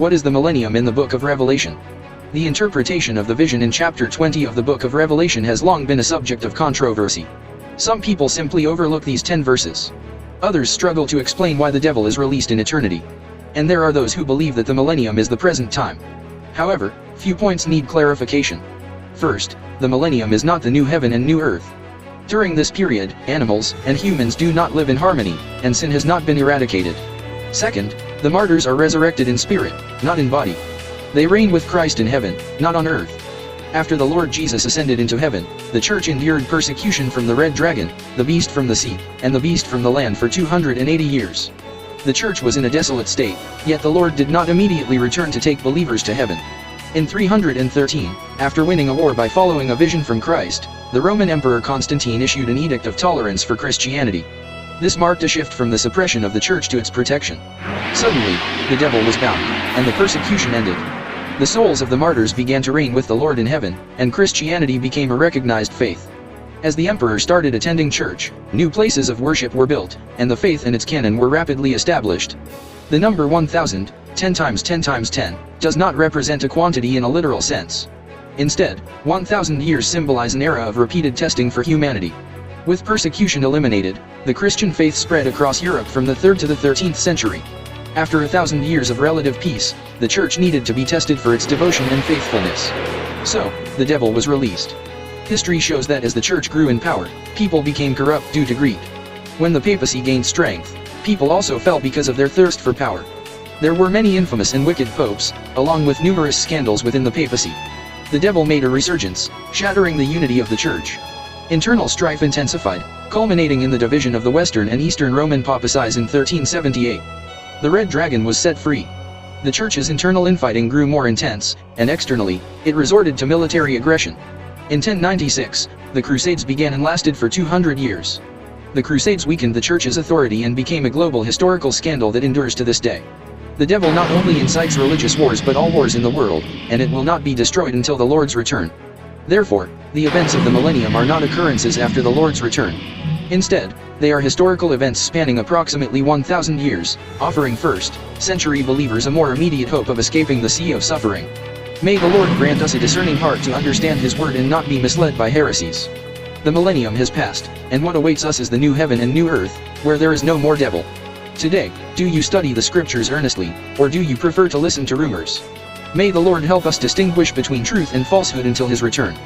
What is the millennium in the book of Revelation? The interpretation of the vision in chapter 20 of the book of Revelation has long been a subject of controversy. Some people simply overlook these 10 verses. Others struggle to explain why the devil is released in eternity. And there are those who believe that the millennium is the present time. However, few points need clarification. First, the millennium is not the new heaven and new earth. During this period, animals and humans do not live in harmony, and sin has not been eradicated. Second, the martyrs are resurrected in spirit, not in body. They reign with Christ in heaven, not on earth. After the Lord Jesus ascended into heaven, the church endured persecution from the red dragon, the beast from the sea, and the beast from the land for 280 years. The church was in a desolate state, yet the Lord did not immediately return to take believers to heaven. In 313, after winning a war by following a vision from Christ, the Roman Emperor Constantine issued an edict of tolerance for Christianity. This marked a shift from the suppression of the church to its protection. Suddenly, the devil was bound, and the persecution ended. The souls of the martyrs began to reign with the Lord in heaven, and Christianity became a recognized faith. As the emperor started attending church, new places of worship were built, and the faith and its canon were rapidly established. The number 1000, 10 times 10 times 10, does not represent a quantity in a literal sense. Instead, 1000 years symbolize an era of repeated testing for humanity. With persecution eliminated, the Christian faith spread across Europe from the 3rd to the 13th century. After 1,000 years of relative peace, the church needed to be tested for its devotion and faithfulness. So, the devil was released. History shows that as the church grew in power, people became corrupt due to greed. When the papacy gained strength, people also fell because of their thirst for power. There were many infamous and wicked popes, along with numerous scandals within the papacy. The devil made a resurgence, shattering the unity of the church. Internal strife intensified, culminating in the division of the Western and Eastern Roman papacies in 1378. The red dragon was set free. The church's internal infighting grew more intense, and externally, it resorted to military aggression. In 1096, the Crusades began and lasted for 200 years. The Crusades weakened the church's authority and became a global historical scandal that endures to this day. The devil not only incites religious wars but all wars in the world, and it will not be destroyed until the Lord's return. Therefore, the events of the millennium are not occurrences after the Lord's return. Instead, they are historical events spanning approximately 1,000 years, offering first-century believers a more immediate hope of escaping the sea of suffering. May the Lord grant us a discerning heart to understand His word and not be misled by heresies. The millennium has passed, and what awaits us is the new heaven and new earth, where there is no more devil. Today, do you study the scriptures earnestly, or do you prefer to listen to rumors? May the Lord help us distinguish between truth and falsehood until His return.